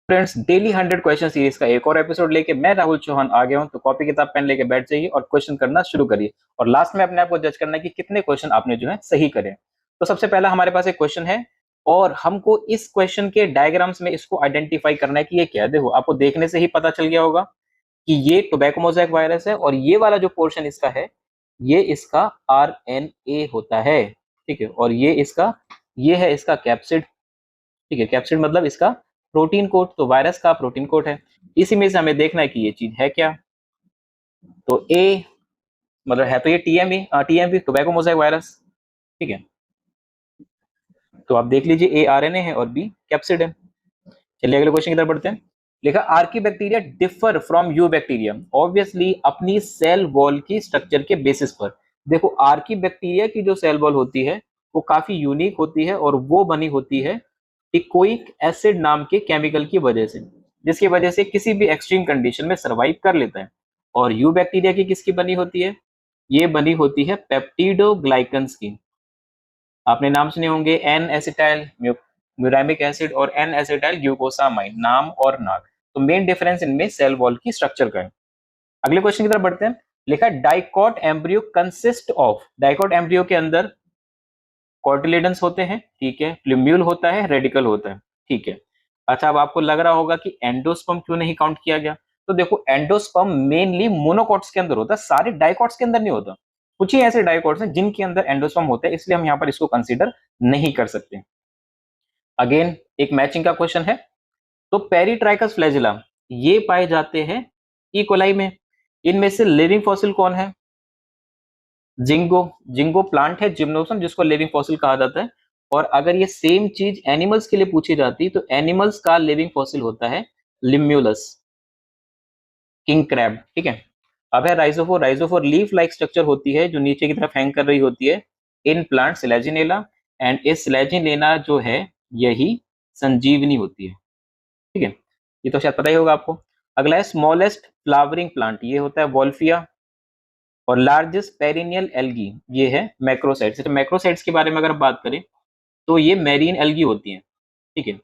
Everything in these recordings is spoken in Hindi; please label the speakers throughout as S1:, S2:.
S1: फ्रेंड्स, डेली 100 क्वेश्चन सीरीज का एक और एपिसोड लेके मैं राहुल चौहान आ गया हूं। तो कॉपी किताब पेन लेके बैठ जाइए और क्वेश्चन करना शुरू करिए। और लास्ट में अपने आप को जज करना है कि कितने क्वेश्चन आपने जो है सही करे। तो सबसे पहला हमारे पास एक क्वेश्चन है और हमको इस क्वेश्चन के डायग्राम्स में इसको आइडेंटिफाई करना है कि ये क्या है। देखो, आपको देखने से ही पता चल गया होगा कि ये टोबैको मोज़ेक वायरस है और ये वाला जो पोर्शन इसका है ये इसका आरएनए होता है। ठीक है, और ये है इसका कैप्सिड। ठीक है, कैप्सिड मतलब इसका प्रोटीन कोड। तो वायरस का प्रोटीन कोड है। इसी में से हमें देखना है कि ये चीज है क्या। तो ए मतलब है तो ये टीएमवी टोबैको मोज़ेक वायरस। ठीक है, तो आप देख लीजिए ए आरएनए है और बी कैप्सिड है। चलिए अगले क्वेश्चन की तरफ बढ़ते हैं। लिखा Archie bacteria differ from you bacteria obviously अपनी सेल वॉल की स्ट्रक्चर के बेसिस पर। देखो, आर्की बैक्टीरिया की जो सेल वॉल होती है वो काफी यूनिक होती है और वो बनी होती है टिकोइक एसिड नाम के केमिकल की वजह से, जिसकी वजह से किसी भी एक्सट्रीम कंडीशन में सरवाइव कर लेता है। और यू बैक्टीरिया की किसकी बनी होती है? ये बनी होती है पेप्टिडोग्लाइकन्स की। आपने नाम सुने होंगे एन एसिटाइल म्यूरामिक एसिड और एन एसिटाइल ग्लूकोसामाइन, नाम और नाग। तो मेन डिफरेंस इनमें सेल वॉल की स्ट्रक्चर का है। अगले क्वेश्चन की तरफ बढ़ते हैं। लिखा dicot embryo consist of. Dicot embryo के अंदर कॉटिलेडन्स होते हैं, ठीक है, प्लूम्यूल होता है, रेडिकल होता है, ठीक है। अच्छा, अब आपको लग रहा होगा कि एंडोस्पर्म क्यों नहीं काउंट किया गया। तो देखो, एंडोस्पर्म मेनली मोनोकॉट्स के अंदर होता है, सारे डाइकॉट्स के अंदर नहीं होता। कुछ ही ऐसे डाइकॉट्स हैं जिनके अंदर एंडोस्पर्म होता है, इसलिए हम यहाँ पर इसको कंसीडर नहीं कर सकते। अगेन एक मैचिंग का क्वेश्चन है। तो पेरिट्राइकस फ्लैजिला ये पाए जाते हैं ई कोलाई में। इनमें से लिविंग फॉसिल कौन है? जिंगो। जिंगो प्लांट है, जिम्नोसम, जिसको लिविंग फॉसिल कहा जाता है। और अगर ये सेम चीज एनिमल्स के लिए पूछी जाती तो एनिमल्स का लिविंग फॉसिल होता है लिम्यूलस, किंग क्रैब। ठीक है। अब है राइजोफोर। राइजोफोर लीफ लाइक स्ट्रक्चर होती है जो नीचे की तरफ हैंग कर रही होती है इन प्लांट सिलेजिनेला। एंड इस सिलेजिनेला जो है यही संजीवनी होती है। ठीक है, ये तो शायद पता ही होगा आपको। अगला है स्मॉलेस्ट फ्लावरिंग प्लांट, ये होता है वॉल्फिया। और लार्जेस्ट पेरिनियल एल्गी ये है मैक्रोसाइट्स। तो मैक्रोसाइट्स के बारे में अगर बात करें तो ये मैरीन एल्गी होती हैं। ठीक है,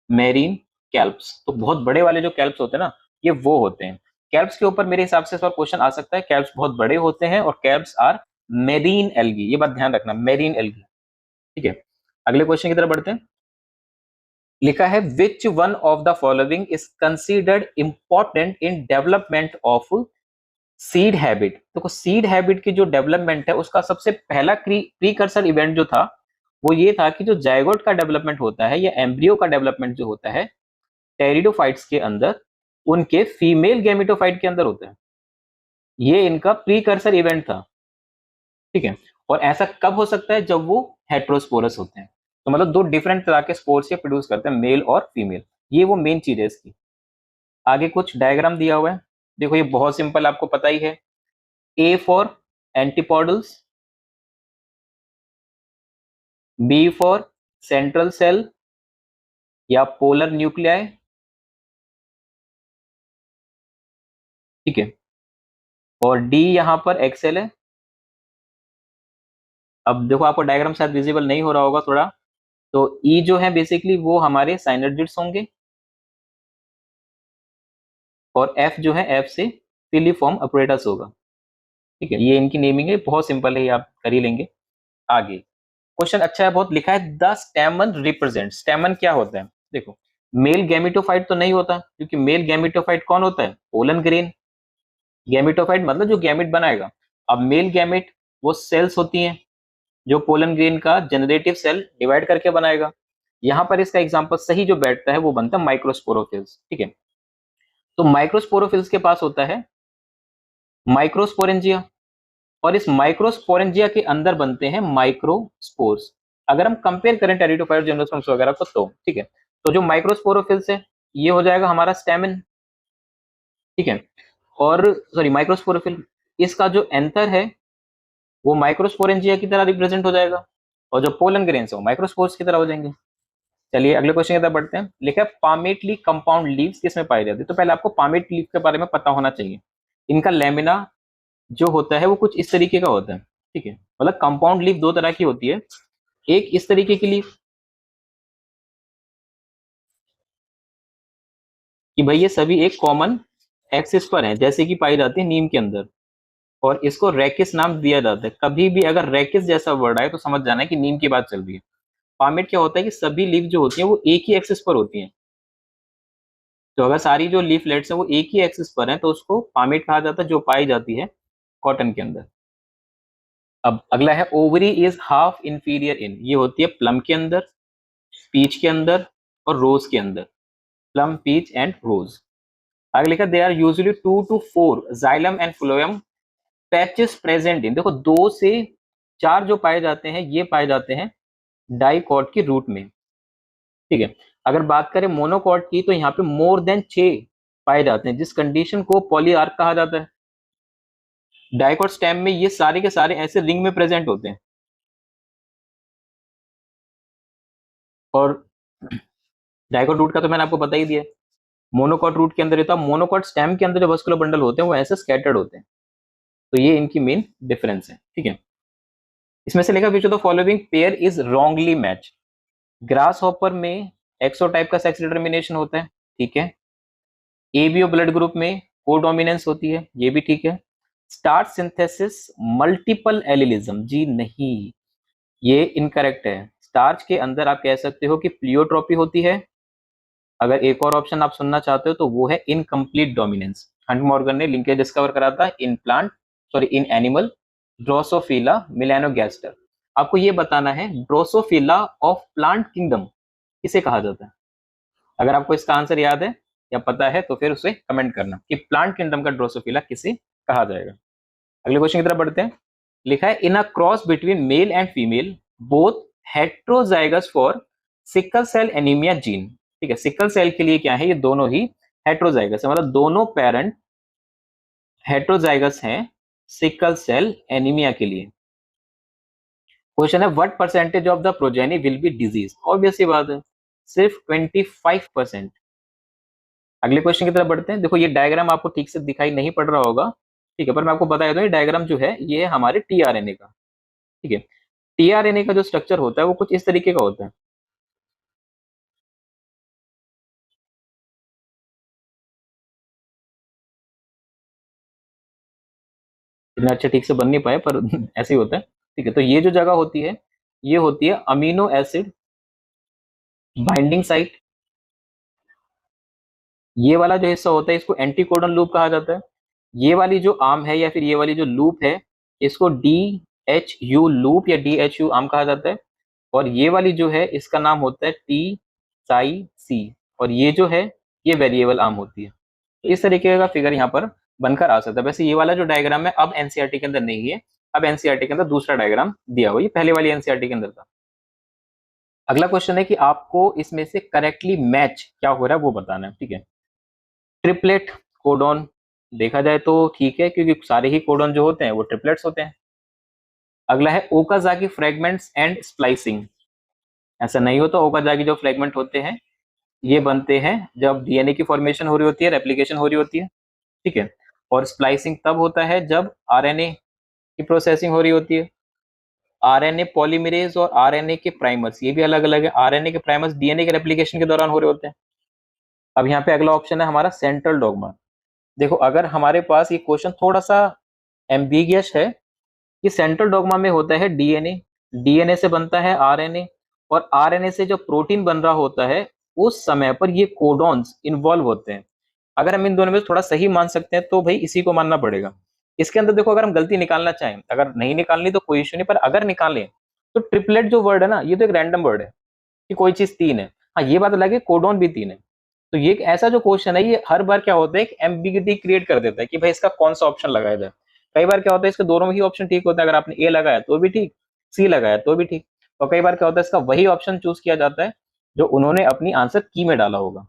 S1: मैरीन कैल्प्स। तो बहुत बड़े वाले जो कैल्प्स होते हैं ना, ये वो होते हैं। कैल्प्स के ऊपर मेरे हिसाब से इस बार क्वेश्चन आ सकता है। कैल्प्स बहुत बड़े होते हैं और कैल्प्स आर मेरीन एल्गी, ये बात ध्यान रखना, मेरीन एल्गी। ठीक है, अगले क्वेश्चन की तरफ बढ़ते हैं। लिखा है which one of the following is considered important in development of seed habit. देखो, सीड हैबिट की जो डेवलपमेंट है उसका सबसे पहला प्रीकर्सर इवेंट जो था वो ये था कि जो जायगोट का डेवलपमेंट होता है या एम्ब्रियो का डेवलपमेंट जो होता है टेरिडोफाइट्स के अंदर, उनके फीमेल गैमेटोफाइट के अंदर होता है। ये इनका प्रीकर्सर इवेंट था। ठीक है, और ऐसा कब हो सकता है? जब वो हेट्रोस्पोरस होते हैं। तो मतलब दो डिफरेंट तरह के स्पोर्स ये प्रोड्यूस करते हैं, मेल और फीमेल। ये वो मेन चीज है इसकी। आगे कुछ डायग्राम दिया हुआ है। देखो, ये बहुत सिंपल, आपको पता ही है। A for antipodals, B for central cell या पोलर न्यूक्लियाई। ठीक है, और डी यहां पर एक्सेल है। अब देखो, आपको डायग्राम शायद विजिबल नहीं हो रहा होगा थोड़ा। तो ई जो है बेसिकली वो हमारे साइनर्जिड्स होंगे और एफ जो है एफ से फिलीफॉर्म अपरेटस होगा। ठीक है, ये इनकी नेमिंग है, बहुत सिंपल है, ये आप कर ही लेंगे। आगे क्वेश्चन अच्छा है बहुत। लिखा है द स्टेमन रिप्रेजेंट। स्टेमन क्या होता है? देखो, मेल गैमेटोफाइट तो नहीं होता, क्योंकि मेल गैमेटोफाइट कौन होता है? Pollen grain. गैमेटोफाइट मतलब जो गैमेट बनाएगा। अब मेल गैमेट वो सेल्स होती हैं जो पोलन ग्रेन का जनरेटिव सेल डिवाइड करके बनाएगा। यहां पर इसका एग्जांपल सही जो बैठता है वो बनता है माइक्रोस्पोरोफिल्स। ठीक है, तो माइक्रोस्पोरोफिल्स के पास होता है माइक्रोस्पोरेंजिया और इस माइक्रोस्पोरेंजिया के अंदर बनते हैं माइक्रोस्पोर्स। अगर हम कंपेयर करें टेरिडोफाइट जिम्नोस्पर्म्स वगैरह को तो ठीक है, तो जो माइक्रोस्पोरोफिल्स है ये हो जाएगा हमारा स्टेमिन। ठीक है, और सॉरी माइक्रोस्पोरोफिल, इसका जो एंथर है वो माइक्रोस्पोरेंजिया की तरह रिप्रेजेंट हो जाएगा और जो पोलन ग्रेन्स है वो माइक्रोस्पोर्स की तरह हो जाएंगे। चलिए अगले क्वेश्चन की तरफ बढ़ते हैं। लिखा है पामेटली कंपाउंड लीव्स किसमें पाई जाती है? तो पहले आपको पामेट लीव के बारे में पता होना चाहिए। इनका लेमिना जो होता है वो कुछ इस तरीके का होता है। ठीक है, मतलब कंपाउंड लीफ दो तरह की होती है। एक इस तरीके की लीफ कि भाई ये सभी एक कॉमन एक्सिस पर हैं, जैसे कि पाई जाती है नीम के अंदर, और इसको रेकिस नाम दिया जाता है। कभी भी अगर रेकिस जैसा वर्ड आए तो समझ जाना है कि नीम की बात चल रही है। पामेट क्या होता है कि सभी लीफ जो होती हैं वो एक ही एक्सिस पर होती हैं। तो अगर सारी जो लीफलेट्स हैं वो एक ही एक्सिस पर हैं तो उसको पामेट कहा जाता है, जो पाई जाती है कॉटन के अंदर। अब अगला है ओवरी इज हाफ इंफीरियर इन, ये होती है प्लम के अंदर, पीच के अंदर और रोज के अंदर। Plum, peach and rose. आगे लिखा they are usually 2 to 4 xylem and phloem patches present in. देखो 2 से 4 जो पाए जाते हैं ये पाए जाते हैं डाइकॉट की रूट में। ठीक है। अगर बात करें मोनोकॉट की तो यहाँ पे मोर देन 6 पाए जाते हैं, जिस कंडीशन को पॉलीआर्क कहा जाता है। डाइकॉट स्टेम में ये सारे के सारे ऐसे रिंग में प्रेजेंट होते हैं। और डाइकॉट रूट का तो मैंने आपको बता ही दिया। मोनोकॉट रूट के अंदर ये था, मोनोकॉट स्टेम के अंदर जो वस्कुलर बंडल होते हैं वो ऐसे स्कैटर्ड होते हैं। तो ये इनकी मेन डिफरेंस है। ठीक है। इसमें से लिखा which of the following pair is wrongly match. Grass hopper में एक्सोटाइप का सेक्स डिटर्मिनेशन होता है, ठीक है। एबीओ ब्लड ग्रुप में कोडोमिनेंस होती है, ये भी ठीक है। स्टार्च सिंथेसिस मल्टीपल एलिलिज्म, जी नहीं, ये इनकरेक्ट है। स्टार्च के अंदर आप कह सकते हो कि प्लियोट्रोपी होती है। अगर एक और ऑप्शन आप सुनना चाहते हो तो वो है इनकम्प्लीट डोमिनेंस। हंट मॉर्गन ने लिंकेज डिस्कवर करा था in plant, sorry in animal, Drosophila melanogaster. आपको ये बताना है ड्रोसोफिला ऑफ प्लांट किंगडम किसे कहा जाता है। अगर आपको इसका आंसर याद है या पता है तो फिर उसे कमेंट करना कि प्लांट किंगडम का ड्रोसोफिला किसे कहा जाएगा। अगले क्वेश्चन की तरफ बढ़ते हैं। लिखा है in a cross between male and female both heterozygous for sickle cell anaemia gene. ठीक है, सिकल सेल के लिए क्या है, ये दोनों ही हेट्रोजाइगस है, मतलब दोनों पेरेंट हेट्रोजाइगस हैं सिकल सेल एनीमिया के लिए। क्वेश्चन है what percentage of the progeny will be disease. Obvious सी बात है, सिर्फ 25%। अगले क्वेश्चन की तरफ बढ़ते हैं। देखो ये डायग्राम आपको ठीक से दिखाई नहीं पड़ रहा होगा, ठीक है, पर मैं आपको बता दूं ये डायग्राम जो है ये है हमारे टीआरएनए का। ठीक है। टीआरएनए का जो स्ट्रक्चर होता है वो कुछ इस तरीके का होता है। इतना अच्छे ठीक से बन नहीं पाए पर ऐसे ही होता है। ठीक है, तो ये जो जगह होती है ये होती है अमीनो एसिड बाइंडिंग साइट। ये वाला जो हिस्सा होता है इसको एंटीकोडन लूप कहा जाता है। ये वाली जो आर्म है या फिर ये वाली जो लूप है इसको डी एच यू लूप या डी एच यू आर्म कहा जाता है। और ये वाली जो है इसका नाम होता है टी साई सी। और ये जो है ये वेरिएबल आर्म होती है। तो इस तरीके का फिगर यहाँ पर बनकर आ सकता है। वैसे ये वाला जो डायग्राम है अब एनसीईआरटी के अंदर नहीं है, अब एनसीईआरटी के अंदर दूसरा डायग्राम दिया हुआ, ये पहले वाली एनसीईआरटी के अंदर था। अगला क्वेश्चन है कि आपको इसमें से करेक्टली मैच क्या हो रहा है वो बताना है। ठीक है। ट्रिपलेट कोडॉन, देखा जाए तो ठीक है क्योंकि सारे ही कोडॉन जो होते हैं वो ट्रिपलेट्स होते हैं। अगला है ओकाजाकी फ्रेगमेंट्स एंड स्प्लाइसिंग। ऐसा नहीं होता, ओकाजाकी जो फ्रेगमेंट होते हैं ये बनते हैं जब डीएनए की फॉर्मेशन हो रही होती है, रेप्लिकेशन हो रही होती है। ठीक है। और स्प्लाइसिंग तब होता है जब आरएनए की प्रोसेसिंग हो रही होती है। आरएनए पॉलीमरेज और आरएनए के प्राइमर्स ये भी अलग अलग है। आरएनए के प्राइमर्स डीएनए के रेप्लिकेशन के दौरान हो रहे होते हैं। अब यहाँ पे अगला ऑप्शन है हमारा सेंट्रल डॉगमा। देखो अगर हमारे पास ये क्वेश्चन थोड़ा सा एम्बिगियस है कि सेंट्रल डॉगमा में होता है डीएनए, डीएनए से बनता है आरएनए, और आरएनए से जो प्रोटीन बन रहा होता है उस समय पर ये कोडॉन्स इन्वॉल्व होते हैं। अगर हम इन दोनों में से थोड़ा सही मान सकते हैं तो भाई इसी को मानना पड़ेगा। इसके अंदर देखो अगर हम गलती निकालना चाहें, अगर नहीं निकालनी तो कोई इश्यू नहीं, पर अगर निकालें तो ट्रिपलेट जो वर्ड है ना ये तो एक रैंडम वर्ड है कि कोई चीज 3 है। हाँ ये बात अलग है कोडॉन भी 3 है। तो ये एक ऐसा जो क्वेश्चन है ये हर बार क्या होता है एक एम्बिगिटी क्रिएट कर देता है कि भाई इसका कौन सा ऑप्शन लगाया जाए। कई बार क्या होता है इसके दोनों में ही ऑप्शन ठीक होता है, अगर आपने ए लगाया तो भी ठीक, सी लगाया तो भी ठीक। और कई बार क्या होता है इसका वही ऑप्शन चूज किया जाता है जो उन्होंने अपनी आंसर की में डाला होगा।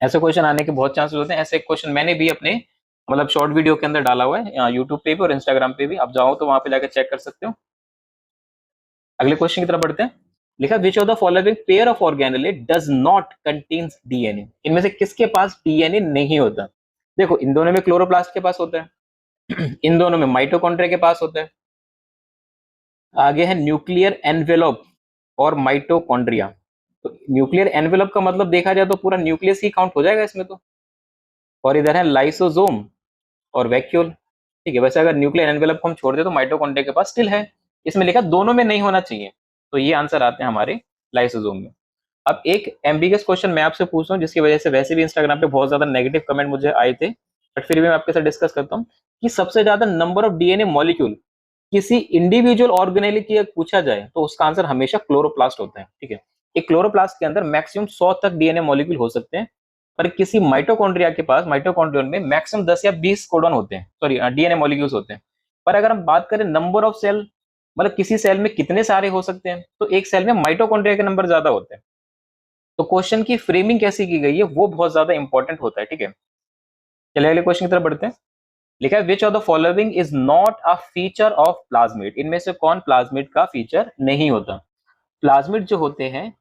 S1: ऐसे क्वेश्चन आने के बहुत चांसेस होते हैं। ऐसे क्वेश्चन मैंने भी अपने मतलब शॉर्ट वीडियो के अंदर डाला हुआ है यूट्यूब पे भी और इंस्टाग्राम पे भी, आप जाओ तो वहां पे जाकर चेक कर सकते हो। अगले क्वेश्चन की तरफ बढ़ते हैं। लिखा which of the following pair of organelle does not contains DNA. इनमें से किसके पास डीएनए नहीं होता। देखो इन दोनों में क्लोरोप्लास्ट के पास होता है इन दोनों में माइटोकॉन्ड्रिया के पास होता है। आगे है न्यूक्लियर एनवेलोप और माइटोकॉन्ड्रिया। तो न्यूक्लियर एनवेलप का मतलब देखा जाए तो पूरा न्यूक्लियस ही काउंट हो जाएगा इसमें तो। और इधर है लाइसोसोम और वैक्यूल। ठीक है, वैसे अगर न्यूक्लियर एनवेलप को हम छोड़ दे तो माइटोकॉन्ड्रिया के पास स्टिल है। इसमें लिखा दोनों में नहीं होना चाहिए, तो ये आंसर आते हैं हमारे लाइसोसोम में। अब एक एम्बिगस क्वेश्चन मैं आपसे पूछ रहा हूँ, जिसकी वजह से वैसे भी इंस्टाग्राम पे बहुत ज्यादा नेगेटिव कमेंट मुझे आए थे, बट फिर भी मैं आपके साथ डिस्कस करता हूँ कि सबसे ज्यादा नंबर ऑफ डीएनए मॉलिक्यूल किसी इंडिविजुअल ऑर्गेनेल की अगर पूछा जाए तो उसका आंसर हमेशा क्लोरोप्लास्ट होता है। ठीक है, एक क्लोरोप्लास्ट के अंदर मैक्सिमम 100 तक डीएनए मॉलिक्यूल हो सकते हैं, पर किसी माइटोकॉन्ड्रिया के पास माइटोकॉन्ड्रियन में मैक्सिमम 10 या 20 कोडॉन होते हैं, सॉरी डीएनए मॉलिक्यूल्स होते हैं। पर अगर हम बात करें नंबर ऑफ सेल, मतलब किसी सेल में कितने सारे हो सकते हैं, तो एक सेल में माइटोकॉन्ड्रिया के नंबर ज्यादा होते हैं। तो क्वेश्चन की फ्रेमिंग कैसी की गई है वो बहुत ज्यादा इंपॉर्टेंट होता है। ठीक है, चलिए अगले क्वेश्चन की तरफ बढ़ते हैं। लिखा है which of the following is not a feature of plasmid, इनमें से कौन प्लाज्मिड का फीचर नहीं होता। प्लाज्मिड जो होते हैं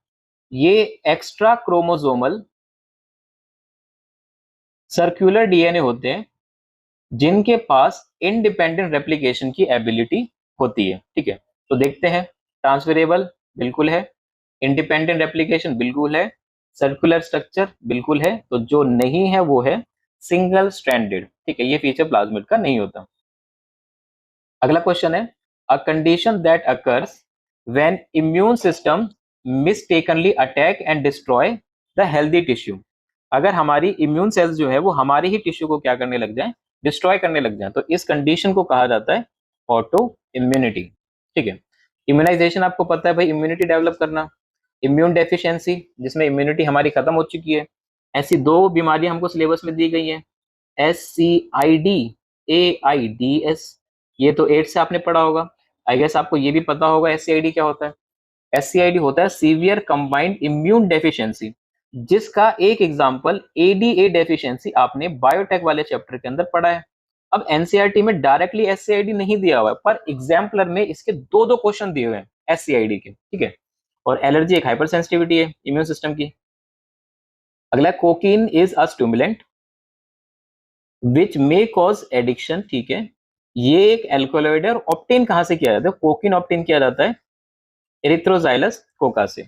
S1: ये एक्स्ट्रा क्रोमोसोमल सर्कुलर डीएनए होते हैं जिनके पास इंडिपेंडेंट रेप्लिकेशन की एबिलिटी होती है। ठीक है, तो देखते हैं, ट्रांसफरेबल बिल्कुल है, इंडिपेंडेंट रेप्लिकेशन बिल्कुल है, सर्कुलर स्ट्रक्चर बिल्कुल है, तो जो नहीं है वो है सिंगल स्ट्रैंडेड। ठीक है, ये फीचर प्लाज्मिड का नहीं होता। अगला क्वेश्चन है a condition that occurs when immune system mistakenly attack and destroy the healthy tissue. अगर हमारी इम्यून सेल्स जो है वो हमारे ही टिश्यू को क्या करने लग जाए, डिस्ट्रॉय करने लग जाए, तो इस कंडीशन को कहा जाता है ऑटो इम्यूनिटी। ठीक है, इम्यूनाइजेशन आपको पता है भाई, इम्यूनिटी डेवलप करना। इम्यून डेफिशिएंसी जिसमें इम्यूनिटी हमारी खत्म हो चुकी है, ऐसी दो बीमारियां हमको सिलेबस में दी गई हैं, SCID, AIDS। ये तो एड्स से आपने पढ़ा होगा। आई गेस आपको ये भी पता होगा SCID क्या होता है। SCID होता है सीवियर कंबाइंड इम्यून डेफिशिएंसी, जिसका एक एग्जांपल ADA डेफिशिएंसी आपने बायोटेक वाले चैप्टर के अंदर पढ़ा है। अब एनसीईआरटी में डायरेक्टली SCID नहीं दिया हुआ है, पर एग्जाम्पलर में इसके दो दो क्वेश्चन दिए हुए हैं SCID के। ठीक है, और एलर्जी एक हाइपर सेंसिटिविटी है इम्यून सिस्टम की। अगला cocaine is a stimulant which may cause addiction. ठीक है, ये एक एल्कोलॉइड है, और ऑप्टेन कहां से किया जाता है, कोकीन ऑप्टेन किया जाता है एरिथ्रोजाइलस कोका से।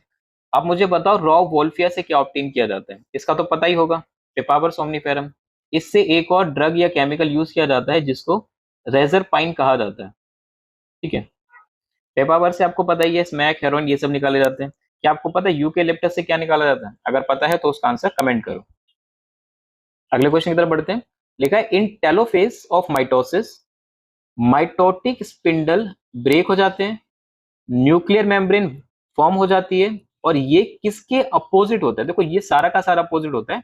S1: आप मुझे बताओ रॉ वोल्फिया से क्या ऑप्टेन किया जाता है, इसका तो पता ही होगा, पेपावर सोमनीफेरम। इससे एक और ड्रग या केमिकल यूज किया जाता है जिसको रेजरपाइन कहा जाता है। ठीक है, पेपावर से आपको पता ही है स्मैक, हेरोइन, ये सब निकाले जाते हैं। क्या आपको पता है यूकेलिप्टस से क्या निकाला जाता है, अगर पता है तो उसका आंसर कमेंट करो। अगले क्वेश्चन की तरफ बढ़ते हैं। लिखा है in telophase of mitosis mitotic spindle break हो जाते हैं, न्यूक्लियर मेम्ब्रेन फॉर्म हो जाती है, और ये किसके अपोजिट होता है। देखो ये सारा का सारा अपोजिट होता है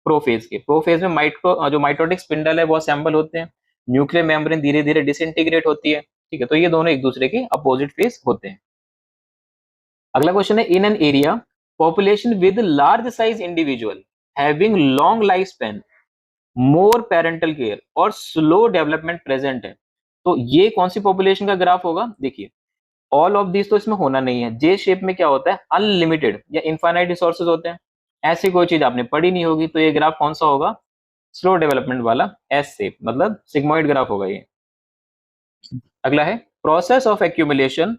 S1: प्रोफेज के। प्रोफेज में जो माइटोटिक स्पिंडल है वो असेंबल होते हैं, न्यूक्लियर मेम्ब्रेन धीरे धीरे डिसइंटीग्रेट होती है। ठीक है, तो ये दोनों एक दूसरे के अपोजिट फेज होते हैं। अगला क्वेश्चन है in an area population with large size individual having long life span more parental care और स्लो डेवलपमेंट प्रेजेंट है, तो ये कौन सी पॉपुलेशन का ग्राफ होगा। देखिए ऑल ऑफ दिस तो इसमें होना नहीं है। जे शेप में क्या होता है, अनलिमिटेड या इनफाइनाइट रिसोर्सेज होते हैं, ऐसी कोई चीज आपने पढ़ी नहीं होगी, तो ये ग्राफ कौन सा होगा, स्लो डेवलपमेंट वाला एस शेप, मतलब सिग्मोइड ग्राफ होगा ये। अगला है process of accumulation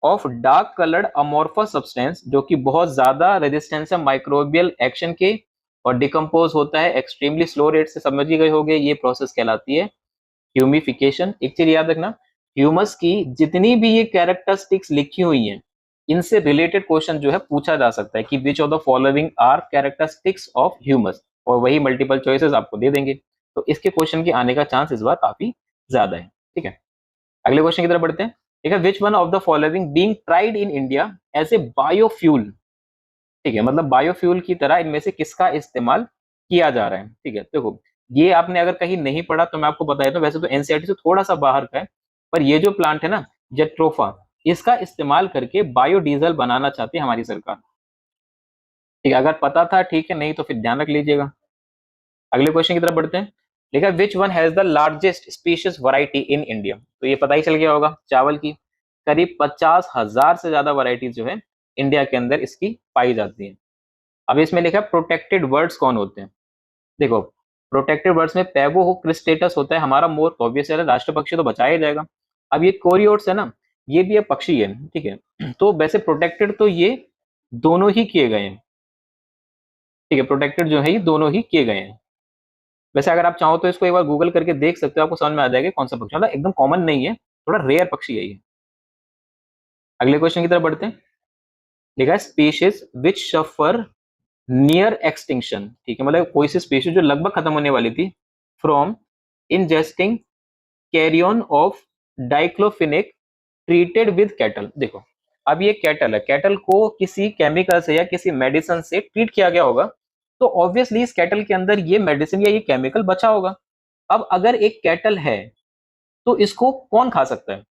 S1: of dark coloured amorphous substance, जो कि बहुत ज्यादा रेजिस्टेंस है माइक्रोबियल एक्शन के और डिकम्पोज होता है एक्सट्रीमली स्लो रेट से, समझ ही गए होंगे, ये प्रोसेस कहलाती है ह्यूमिफिकेशन। एक चीज याद रखना, ह्यूमस की जितनी भी ये कैरेक्टरिस्टिक्स लिखी हुई हैं, इनसे रिलेटेड क्वेश्चन जो है पूछा जा सकता है कि which of the following are characteristics of humus, और वही मल्टीपल चॉइसेस आपको दे देंगे, तो इसके क्वेश्चन के आने का चांस इस बार काफी ज्यादा है। ठीक है, अगले क्वेश्चन की तरफ बढ़ते हैं। ठीक है, which one of the following being tried in India as a biofuel. ठीक है, मतलब बायोफ्यूल की तरह इनमें से किसका इस्तेमाल किया जा रहा है। ठीक है, देखो ये आपने अगर कहीं नहीं पढ़ा तो मैं आपको बता देता हूँ, वैसे तो एनसीईआरटी से थोड़ा सा बाहर का है, पर ये जो प्लांट है ना जेट्रोफा, इसका इस्तेमाल करके बायोडीजल बनाना चाहती है हमारी सरकार। ठीक है, अगर पता था ठीक है, नहीं तो फिर ध्यान रख लीजिएगा। अगले क्वेश्चन की तरफ बढ़ते हैं। देखा which one has the largest species variety in India, तो ये पता ही चल गया होगा, चावल की करीब 50,000 से ज्यादा वैरायटीज जो है इंडिया के अंदर इसकी पाई जाती है। अब इसमें लिखा है प्रोटेक्टेड वर्ड्स कौन होते हैं। देखो प्रोटेक्टेड वर्ड्स में पैगो क्रिस्टेटस होता है हमारा मोर, ऑब्वियस है राष्ट्र पक्षी तो बचाया जाएगा। अब ये कोरियोट्स है ना, ये भी एक पक्षी है। ठीक है, तो वैसे प्रोटेक्टेड तो ये दोनों ही किए गए हैं, ठीक है, प्रोटेक्टेड जो है ये दोनों ही किए गए हैं। वैसे अगर आप चाहो तो इसको एक बार गूगल करके देख सकते हो, आपको समझ में आ जाएगा कौन सा पक्षी, मतलब एकदम कॉमन नहीं है, थोड़ा रेयर पक्षी है ये। अगले क्वेश्चन की तरफ बढ़ते हैं। लिखा है species which suffer near extinction, ठीक है, मतलब कोई सी स्पीशीज जो लगभग खत्म होने वाली थी, from ingesting carrion of diclofenac treated with cattle. देखो अब ये कैटल है, कैटल को किसी केमिकल से या किसी मेडिसिन से ट्रीट किया गया होगा, तो ऑब्वियसली इस कैटल के अंदर ये मेडिसिन या ये केमिकल बचा होगा। अब अगर एक कैटल है तो इसको कौन खा सकता है?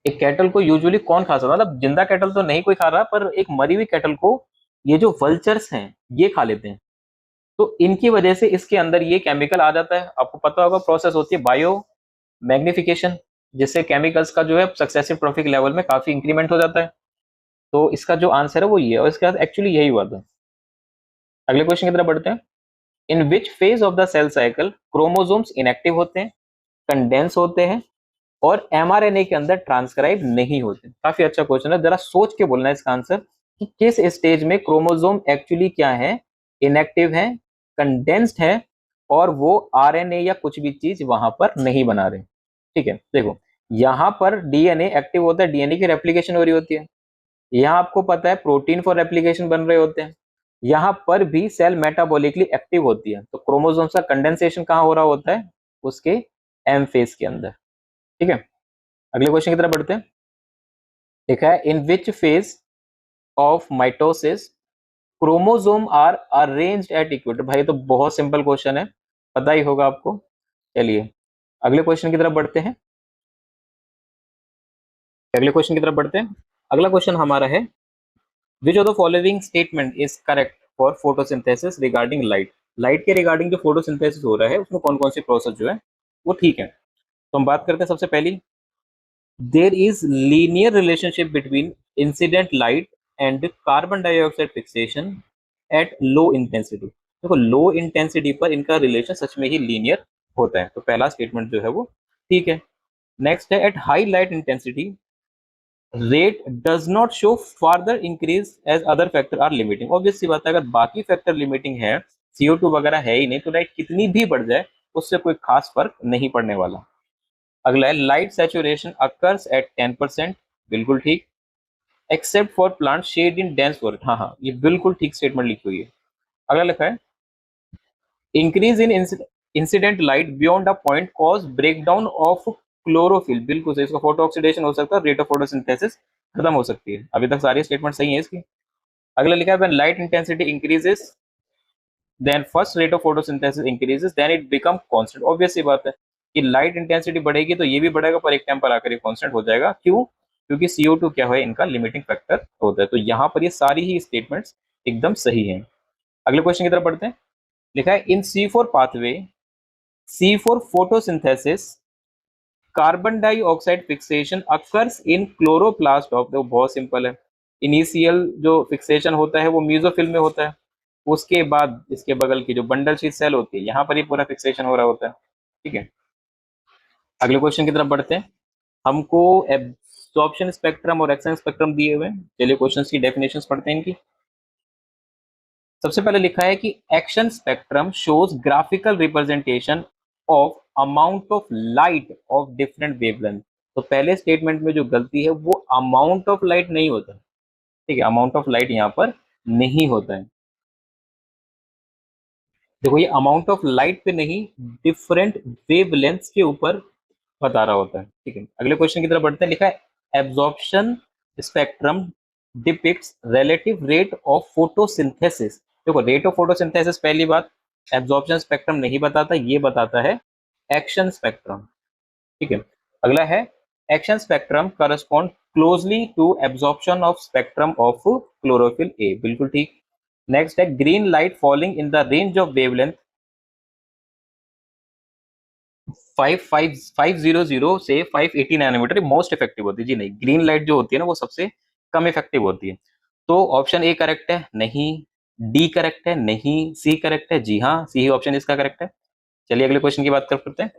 S1: एक कैटल को यूजुअली कौन खा सकता है? मतलब जिंदा कैटल तो नहीं कोई खा रहा, पर एक मरी हुई कैटल को ये जो वल्चर्स हैं ये खा लेते हैं। तो इनकी वजह से इसके अंदर ये केमिकल आ जाता है। आपको पता होगा प्रोसेस होती है बायो मैग्निफिकेशन, जिससे केमिकल्स का जो है सक्सेसिव ट्रॉफिक लेवल में काफी इंक्रीमेंट हो जाता है। तो इसका जो आंसर है वो ये है, और इसके बाद एक्चुअली यही हुआ था। अगले क्वेश्चन की तरफ बढ़ते हैं। In which phase of the cell cycle chromosomes inactive होते हैं, कंडेंस होते हैं और एमआरएनए के अंदर ट्रांसक्राइब नहीं होते? काफी अच्छा क्वेश्चन है, जरा सोच के बोलना है इसका आंसर कि किस स्टेज में क्रोमोसोम एक्चुअली क्या है, इनएक्टिव है, कंडेंस्ड है, और वो आरएनए या कुछ भी चीज वहां पर नहीं बना रहे। ठीक है, देखो यहां पर डीएनए एक्टिव होता है, डीएनए की रेप्लिकेशन हो रही होती है। यहाँ आपको पता है प्रोटीन फॉर रेप्लिकेशन बन रहे होते हैं। यहाँ पर भी सेल मेटाबॉलिकली एक्टिव होती है। तो क्रोमोसोम्स का कंडेंसेशन कहाँ हो रहा होता है? उसके एम फेज के अंदर। ठीक है, अगले क्वेश्चन की तरफ बढ़ते हैं। लिखा है in which phase of mitosis chromosome are arranged at equator. भाई तो बहुत सिंपल क्वेश्चन है, पता ही होगा आपको। चलिए अगले क्वेश्चन की तरफ बढ़ते हैं। अगले क्वेश्चन की तरफ बढ़ते हैं। अगला क्वेश्चन हमारा है which of the following statement is correct for photosynthesis regarding light. Light के रिगार्डिंग जो फोटोसिंथेसिस हो रहा है उसमें कौन कौन सी प्रोसेस जो है वो ठीक है। तो हम बात करते हैं सबसे पहली, there is linear relationship between incident light and carbon dioxide fixation at low intensity. देखो लो इंटेंसिटी पर इनका रिलेशन सच में ही लीनियर होता है, तो पहला स्टेटमेंट जो है वो ठीक है। नेक्स्ट है at high light intensity rate does not show further increase as other factor are limiting. Obvious सी बात है, अगर बाकी फैक्टर लिमिटिंग है, CO2 वगैरह है ही नहीं, तो लाइट कितनी भी बढ़ जाए उससे कोई खास फर्क नहीं पड़ने वाला। अगला है लाइट सैचुरेशन अकर्स एट 10%, बिल्कुल ठीक, except for plant shade in dense forest. हाँ हाँ, ये बिल्कुल ठीक स्टेटमेंट लिखी हुई है। अगला लिखा है increase in incident light beyond a point cause breakdown of chlorophyll, बिल्कुल सही, इसका फोटो ऑक्सीडेशन हो सकता है, रेट ऑफ फोटोसिंथेसिस खत्म हो सकती है। अभी तक सारी स्टेटमेंट सही है इसकी। अगला लिखा है when light intensity increases then first rate of photosynthesis increases then it become constant. Obvious सी बात है कि लाइट इंटेंसिटी बढ़ेगी तो ये भी बढ़ेगा, पर एक टाइम पर आकर ये कांस्टेंट हो जाएगा। क्यों? क्योंकि CO2 क्या है, इनका लिमिटिंग फैक्टर होता है। तो यहाँ पर ये सारी ही स्टेटमेंट्स एकदम सही हैं। अगले क्वेश्चन की तरफ बढ़ते हैं। लिखा है इन C4 pathway C4 photosynthesis carbon dioxide fixation occurs in chloroplast of, तो बहुत सिंपल है, इनिशियल जो फिक्सेशन होता है वो मीसोफिल में होता है, उसके बाद इसके बगल की जो बंडल शीट सेल होती है यहाँ पर ही पूरा फिक्सेशन हो रहा होता है। ठीक है, अगले क्वेश्चन की तरफ बढ़ते हैं। हमको एब्जॉर्प्शन स्पेक्ट्रम और एक्शन स्पेक्ट्रम दिए हुए हैं। चलिए क्वेश्चन की डेफिनेशंस पढ़ते हैं इनकी। सबसे पहले लिखा है कि action spectrum shows graphical representation of amount of light of different wavelength. तो पहले स्टेटमेंट में जो गलती है वो अमाउंट ऑफ लाइट नहीं होता। ठीक है, अमाउंट ऑफ लाइट यहाँ पर नहीं होता है। देखो ये अमाउंट ऑफ लाइट पे नहीं, डिफरेंट वेवलेंथ्स के ऊपर बता रहा होता है। ठीक है, अगले क्वेश्चन की तरफ बढ़ते हैं। लिखा है absorption spectrum depicts relative rate of photosynthesis. देखो रेट ऑफ फोटोसिंथेसिस पहली बात एब्जॉर्प्शन स्पेक्ट्रम नहीं बताता, ये बताता है एक्शन स्पेक्ट्रम। ठीक है, अगला है action spectrum correspond closely to absorption of spectrum of chlorophyll A, बिल्कुल ठीक। नेक्स्ट है green light falling in the range of wavelength 500 से 580 नैनोमीटर मोस्ट इफेक्टिव होती है। जी नहीं, ग्रीन लाइट जो होती है ना वो सबसे कम इफेक्टिव होती है। तो ऑप्शन ए करेक्ट है? नहीं। डी करेक्ट है? नहीं। सी करेक्ट है? जी हाँ, सी ही ऑप्शन इसका करेक्ट है। चलिए अगले क्वेश्चन की बात करते हैं।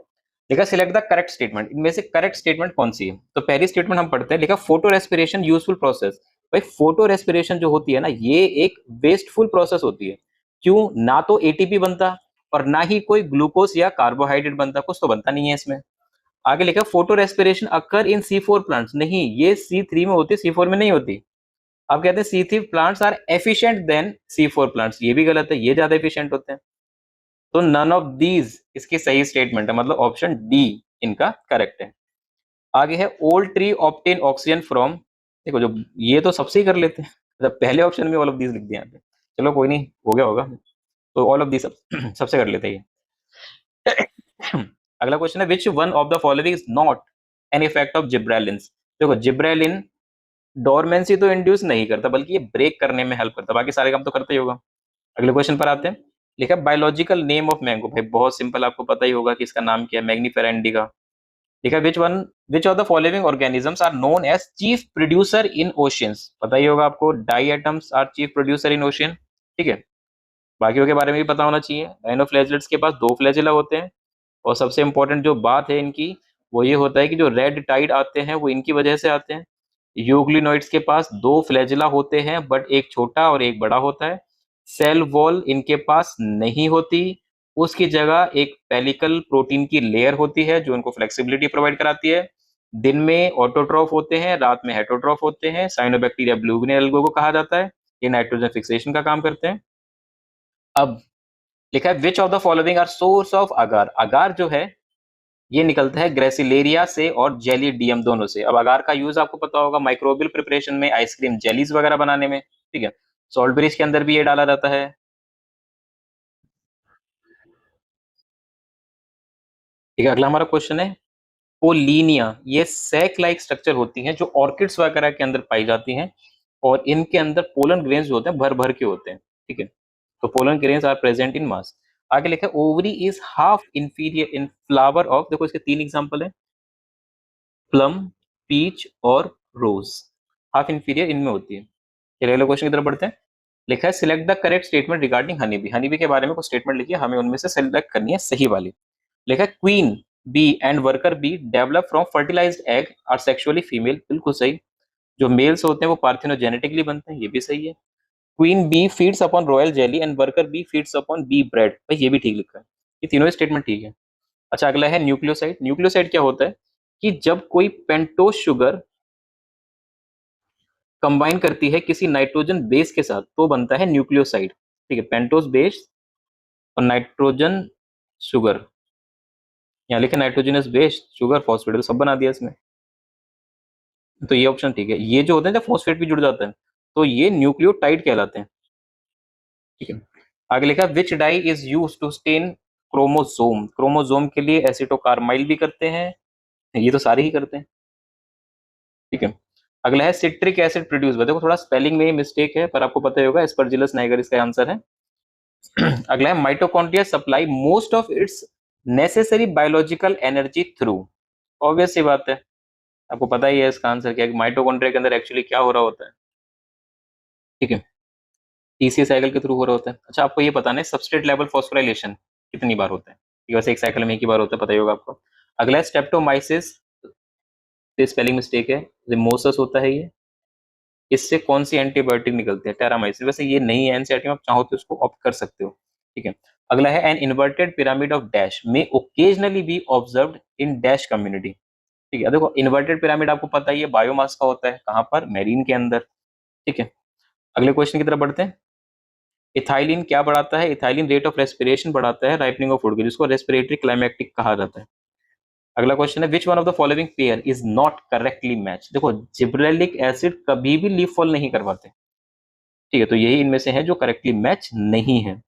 S1: लिखा सिलेक्ट द करेक्ट स्टेटमेंट। इनमें से करेक्ट स्टेटमेंट कौन सी है? तो पहली स्टेटमेंट हम पढ़ते हैं। लिखा फोटो रेस्पिरेशन यूजफुल प्रोसेस। भाई फोटो रेस्पिरेशन जो होती है ना, ये एक वेस्टफुल प्रोसेस होती है। क्यों? ना तो एटीपी बनता और ना ही कोई ग्लूकोज या कार्बोहाइड्रेट बनता, कुछ तो बनता नहीं है इसमें। आगे लिखा फोटो रेस्पिरेशन अकर इन C4 प्लांट्स, नहीं ये C3 में होती है, C4 में नहीं होती। आप कहते हैं C3 plants are efficient than C4 plants, ये भी गलत है, ये ज्यादा एफिशिएंट होते हैं। तो नन ऑफ दीज इसकी सही स्टेटमेंट है, मतलब ऑप्शन डी इनका करेक्ट है। आगे है old tree obtain oxygen from, देखो जो ये तो सबसे ही कर लेते हैं, मतलब पहले ऑप्शन में ऑल ऑफ दीज लिख दिया यहाँ पे। चलो कोई नहीं, हो गया होगा। तो ऑल ऑफ दीज सबसे कर लेते हैं ये। अगला क्वेश्चन है which one of the following is not an effect of gibberellin. देखो जिब्रेलिन डोरमेंसी तो इंड्यूस नहीं करता, बल्कि ये ब्रेक करने में हेल्प करता, बाकी सारे काम तो करता ही होगा। अगले क्वेश्चन पर आते हैं। लिखा बायोलॉजिकल नेम ऑफ मैंगो, भाई बहुत सिंपल, आपको पता ही होगा कि इसका नाम क्या है, मैग्नीफेरा इंडिका। लिखा which of the following organisms are known as chief producer in oceans, पता ही होगा आपको, diatoms are chief producer in ocean. ठीक है, बाकियों के बारे में भी पता होना चाहिए। राइनोफ्लैजेलेट्स के पास दो फ्लैजिला होते हैं, और सबसे इंपॉर्टेंट जो बात है इनकी, वो ये होता है कि जो रेड टाइड आते हैं वो इनकी वजह से आते हैं। यूग्लिनोइड्स के पास दो फ्लैजिला होते हैं, बट एक छोटा और एक बड़ा होता है। सेल वॉल इनके पास नहीं होती, उसकी जगह एक पेलिकल प्रोटीन की लेयर होती है जो इनको फ्लेक्सिबिलिटी प्रोवाइड कराती है। दिन में ऑटोट्रॉफ होते हैं, रात में हेटरोट्रॉफ होते हैं। साइनोबैक्टीरिया ब्लूविन एल्गो को कहा जाता है, ये नाइट्रोजन फिक्सेशन का काम करते हैं। अब लिखा है which of the following are source of agar, agar जो है ये निकलता है ग्रेसिलेरिया से और जेलीडियम दोनों से। अब अगार का यूज आपको पता होगा माइक्रोबियल प्रिपरेशन में, आइसक्रीम जेलीज वगैरह बनाने में। ठीक है, सॉल्ट ब्रिज के अंदर भी ये डाला जाता है। ठीक है, अगला हमारा क्वेश्चन है पोलिनिया, ये सैक लाइक स्ट्रक्चर होती हैं जो ऑर्किड्स वगैरह के अंदर पाई जाती हैं, और इनके अंदर पोलन ग्रेन्स जो होते हैं भर भर के होते हैं। ठीक है, तो pollen grains are present in mass. आगे लिखा है ovary is half inferior in flower of, देखो इसके तीन एग्जांपल है, प्लम, पीच और रोज। हाफ इंफीरियर इनमें होती है। चलिए अगले क्वेश्चन की तरफ बढ़ते हैं। लिखा है select the correct statement regarding honey bee, honey bee के बारे में कुछ स्टेटमेंट लिखिए, हमें उनमें से सेलेक्ट करनी है सही वाली। लिखा है queen bee and worker bee develop from fertilized egg are sexually female, बिल्कुल सही। जो मेल्स होते हैं वो पार्थिनोजेनेटिकली बनते हैं, ये भी सही है। Queen bee feeds upon royal jelly and worker bee feeds upon bee bread, भाई ये भी ठीक लिखा है, ये तीनों स्टेटमेंट ठीक है। अच्छा अगला है न्यूक्लियोसाइड। न्यूक्लियोसाइड क्या होता है कि जब कोई पेंटोज शुगर कंबाइन करती है किसी नाइट्रोजन बेस के साथ तो बनता है न्यूक्लियोसाइड। ठीक है, पेंटोज बेस और नाइट्रोजन शुगर, यहाँ लिखे नाइट्रोजनस बेस शुगर फॉस्फेट, तो सब बना दिया इसमें। तो ये ऑप्शन ठीक है। ये जो होते हैं जब फॉस्फेट भी जुड़ जाता है तो ये न्यूक्लियोटाइड कहलाते हैं। ठीक है, आगे लिखा which dye is use to stain chromosome, chromosome के लिए एसिटोकार्माइल भी करते हैं, ये तो सारे ही करते हैं। ठीक है, अगला है सिट्रिक एसिड प्रोड्यूस, देखो थोड़ा स्पेलिंग में ही मिस्टेक है पर आपको पता ही होगा, एस्परजिलस नाइगर इसका आंसर है। अगला है mitochondria supply most of its necessary biological energy through, obvious सी बात है, आपको पता ही है इसका आंसर क्या है, माइटोकॉन्ड्रिया के अंदर एक्चुअली क्या हो रहा होता है। ठीक है, टीसी साइकिल के थ्रू हो रहा होता है। अच्छा आपको ये पता नहीं सबस्ट्रेट लेवल फॉस्फोराइलेशन कितनी बार होता है, ये वैसे एक साइकिल में एक ही बार होता है, पता ही होगा आपको। अगला है स्टेप्टोमाइसिस, स्पेलिंग मिस्टेक है, रिमोसस होता है ये। इससे कौन सी एंटीबायोटिक निकलती है, टेरामाइसिन, वैसे ये नहीं है एनसीईआरटी में, आप चाहो तो इसको ऑप्ट कर सकते हो। ठीक है, अगला है an inverted pyramid of dash may occasionally be observed in dash community. ठीक है, देखो इन्वर्टेड पिरामिड आपको पता ही है बायोमास का होता है, कहाँ पर, मेरीन के अंदर। ठीक है, अगले क्वेश्चन की तरफ बढ़ते हैं। इथाइलिन क्या बढ़ाता है, इथाइलिन रेट ऑफ रेस्पिरेशन बढ़ाता है राइपनिंग ऑफ फूड की, जिसको रेस्पिरेटरी क्लाइमैक्टिक कहा जाता है। अगला क्वेश्चन है which one of the following pair is not correctly match, देखो जिब्रेलिक एसिड कभी भी लीफ फॉल नहीं करवाते। ठीक है, तो यही इनमें से है जो करेक्टली मैच नहीं है।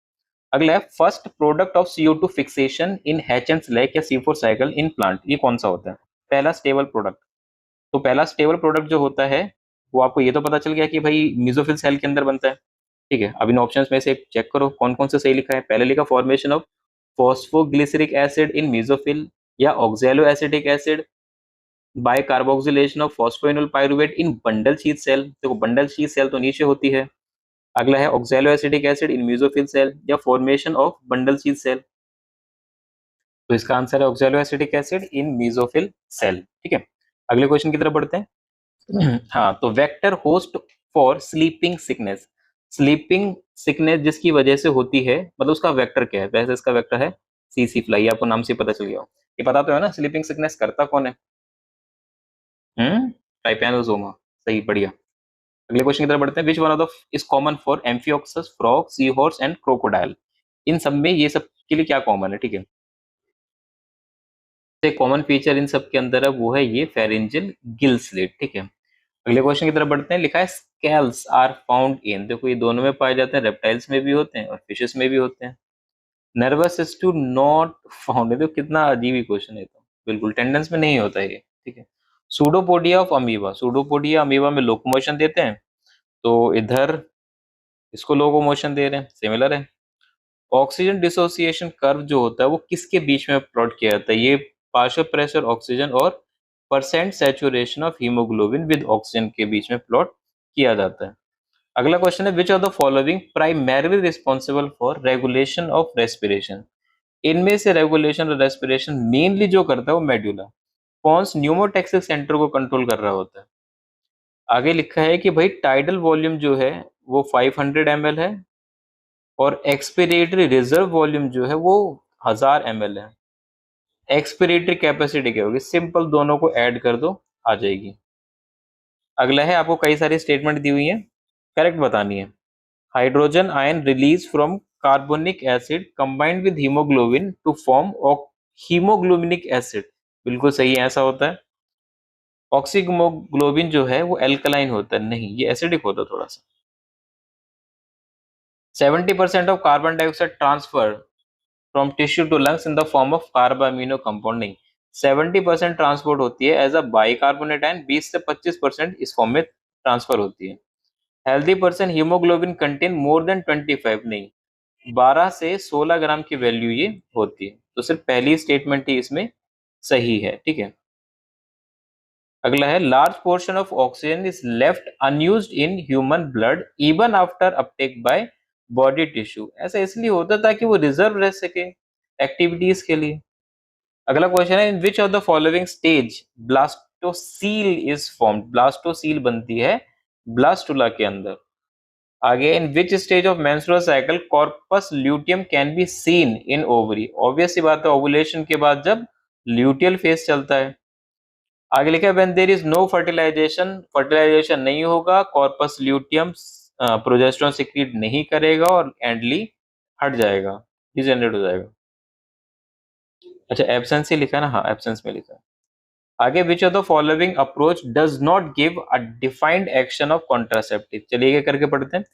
S1: अगला है first product of CO2 fixation in hatch and slag या C4 साइकिल इन प्लांट, ये कौन सा होता है, पहला स्टेबल प्रोडक्ट। तो पहला स्टेबल प्रोडक्ट जो होता है वो आपको ये तो पता चल गया कि भाई मिजोफिल सेल के अंदर बनता है। ठीक है, अब इन ऑप्शंस में से चेक करो कौन कौन से सही लिखा है। पहले लिखा formation of phosphoglyceric acid in mesophyll या oxaloacetic acid by carboxylation of phosphoenolpyruvate in bundle sheath cell, देखो बंडल शीथ सेल तो नीचे होती है। अगला है oxaloacetic acid in mesophyll cell या formation of bundle sheath cell, तो इसका आंसर है oxaloacetic acid in mesophyll cell. ठीक है, अगले क्वेश्चन की तरफ बढ़ते हैं। हाँ, तो vector host for sleeping sickness. Sleeping sickness जिसकी वजह से होती है, मतलब उसका वेक्टर क्या है? वैसे इसका वेक्टर है सीसी फ्लाई, आपको नाम से ही पता चल गया हो। ये पता तो है ना, स्लीपिंग सिकनेस करता कौन है? ट्राइपैनोसोमा। सही, बढ़िया। अगले क्वेश्चन की तरफ बढ़ते हैं। Which one of the is common for amphioxus, frog, sea horse and crocodile? इन सब में ये सब के लिए क्या कॉमन है? ठीक है, एक कॉमन फीचर इन सब के अंदर है, वो है ये फेरेंजियल गिल स्लिट। ठीक है, अगले क्वेश्चन की तरफ बढ़ते हैं। लिखा है स्केल्स आर फाउंड इन, देखो ये दोनों में पाए जाते हैं, रेप्टाइल्स में भी होते हैं और फिशेस में भी होते हैं। नर्वस सिस्टम नॉट फाउंड है, देखो कितना अजीब ही क्वेश्चन है, तो बिल्कुल टेंडेंस में नहीं होता है ये। ठीक है, pseudopodia of amoeba, pseudopodia amoeba में लोकोमोशन देते हैं, तो इधर इसको लोकोमोशन दे रहे हैं, सिमिलर है। ऑक्सीजन डिसोसिएशन कर्व जो होता है वो किसके बीच में प्लॉट किया जाता है? ये पार्शियल प्रेशर ऑक्सीजन और percent saturation of haemoglobin with oxygen के बीच में प्लॉट किया जाता है। अगला क्वेश्चन है, which of the following primarily responsible for regulation of respiration? इनमें से रेगुलेशन और रेस्पिरेशन मेनली जो करता है वो मेड्यूला। कौन न्यूमोटेक्सिक सेंटर को कंट्रोल कर रहा होता है? आगे लिखा है कि भाई टाइडल वॉल्यूम जो है वो 500 ml है, और एक्सपिरेटरी रिजर्व वॉल्यूम जो है वो 1000 ml है। एक्सपिरेटरी कैपेसिटी क्या होगी? सिंपल, दोनों को ऐड कर दो, आ जाएगी। अगला है, आपको कई सारी स्टेटमेंट दी हुई है, करेक्ट बतानी है। Hydrogen ion release from carbonic acid combined with haemoglobin to form haemoglobinic acid, बिल्कुल सही है, ऐसा होता है। ऑक्सीग्लोबिन जो है वो एल्कलाइन होता है, नहीं, ये एसिडिक होता है थोड़ा सा। 70% of carbon dioxide transfer from tissue to lungs in the form of carbamino compounding. 70% transport होती है एज अ बाइकार्बोनेट आयन, 20 से 25% इस फॉर्म में ट्रांसफर होती है। Healthy person haemoglobin contain more than 25, नहीं, 12 से 16 ग्राम की वैल्यू ये होती है, तो सिर्फ पहली स्टेटमेंट ही इसमें सही है। ठीक है, अगला है, large portion of oxygen is left unused in human blood even after Uptake by body tissue. ऐसा इसलिए होता है ताकि वो रिजर्व रह सके एक्टिविटीज के लिए। अगला क्वेश्चन है, in which of the following stage blastocoel is formed? Blastocoel बनती है ब्लास्टुला के अंदर। आगे, in which stage of menstrual cycle corpus luteum can be seen in ovary? Obvious सी बात है, ओवुलेशन के बाद जब ल्यूटियल फेज चलता है। आगे लिखा है, when there is no fertilization, fertilization नहीं होगा, कॉर्पस ल्यूटियम प्रोजेस्टेरोन सिक्रीट नहीं करेगा और एंडली हट जाएगा, डिजेनरेट हो जाएगा। अच्छा, एब्सेंस ही लिखा है ना, हाँ एब्सेंस में लिखा है। आगे, विच of the following approach does not give a defined action of contraceptive? चलिए ये करके पढ़ते हैं।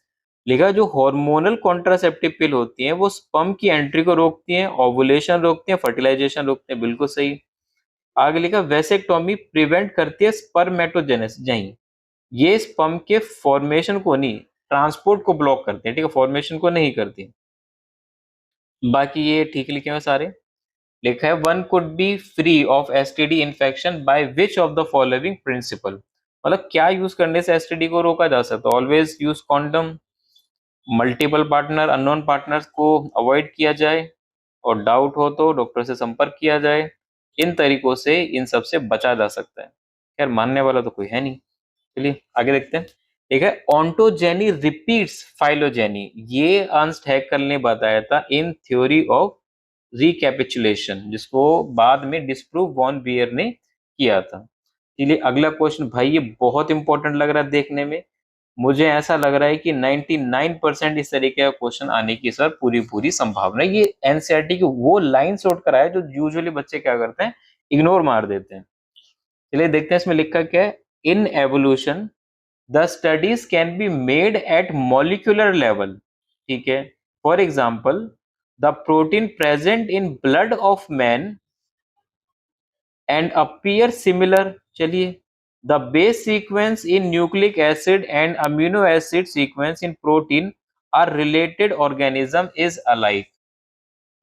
S1: लिखा, जो हार्मोनल कॉन्ट्रासेप्टिव पिल होती हैं वो स्पर्म की एंट्री को रोकती हैं, ओवुलेशन रोकती हैं, फर्टिलाइजेशन रोकती हैं, बिल्कुल सही। आगे लिखा, वेसेक्टोमी प्रिवेंट करती है स्पर्मेटोजेनेसिस, नहीं, ये स्पर्म के फॉर्मेशन को नहीं, ट्रांसपोर्ट को ब्लॉक करते हैं, ठीक है, फॉर्मेशन को नहीं करती। बाकी ये ठीक लिखे हुए सारे। लिखा है, one could be free of STD infection by which of the following principle? मतलब क्या यूज करने से एसटीडी को रोका जा सकता है? Always use condom, multiple partner, unknown partners को अवॉइड किया जाए, और डाउट हो तो डॉक्टर से संपर्क किया जाए। इन तरीकों से इन सब से बचा जा सकता है। खैर, मानने वाला तो कोई है नहीं। चलिए आगे देखते हैं। ठीक है, ऑन्टोजेनी रिपीट्स फाइलोजेनी, ये अर्नस्ट हैकेल ने बताया था इन थ्योरी ऑफ रिकैपिचुलेशन, जिसको बाद में डिस्प्रूव वॉन बियर ने किया था। चलिए अगला क्वेश्चन, भाई ये बहुत इंपॉर्टेंट लग रहा है देखने में, मुझे ऐसा लग रहा है कि 99% इस तरीके का क्वेश्चन आने की सर पूरी पूरी संभावना है। ये एनसीईआरटी की वो लाइन से उठ कर आया जो यूजुअली बच्चे क्या करते हैं, इग्नोर मार देते हैं। चलिए देखते हैं इसमें लिखा क्या है। इन evolution the studies can be made at molecular level, ठीक है, for example the protein present in blood of man and appear similar। चलिए, the base sequence in nucleic acid and amino acid sequence in protein are related organism is alike।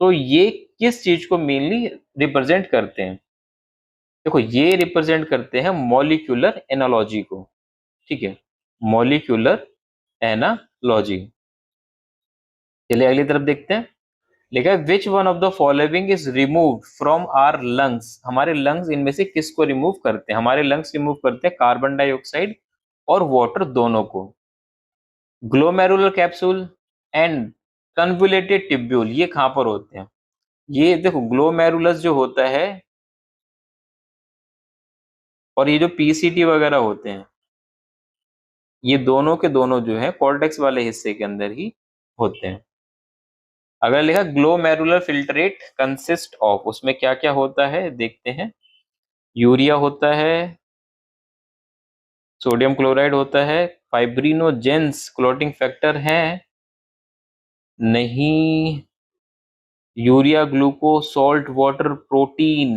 S1: तो ये किस चीज को मेनली रिप्रेजेंट करते हैं? देखो, ये रिप्रेजेंट करते हैं मॉलिक्यूलर एनालॉजी को, ठीक है, मॉलिक्यूलर एनालॉजी। चलिए अगली तरफ देखते हैं। लिखा है, which one of the following is removed from our lungs? हमारे लंग्स इनमें से किसको रिमूव करते हैं? हमारे लंग्स रिमूव करते हैं कार्बन डाइऑक्साइड और वाटर दोनों को। Glomerular capsule and convoluted tubule, ये कहां पर होते हैं? ये देखो ग्लोमेरुलस जो होता है और ये जो पीसीटी वगैरह होते हैं, ये दोनों के दोनों जो है कॉर्टेक्स वाले हिस्से के अंदर ही होते हैं। अगर लिखा ग्लोमेरुलर फिल्ट्रेट कंसिस्ट ऑफ, उसमें क्या क्या होता है देखते हैं। यूरिया होता है, सोडियम क्लोराइड होता है, फाइब्रिनोजेंस क्लॉटिंग फैक्टर है नहीं, urea glucose salt water protein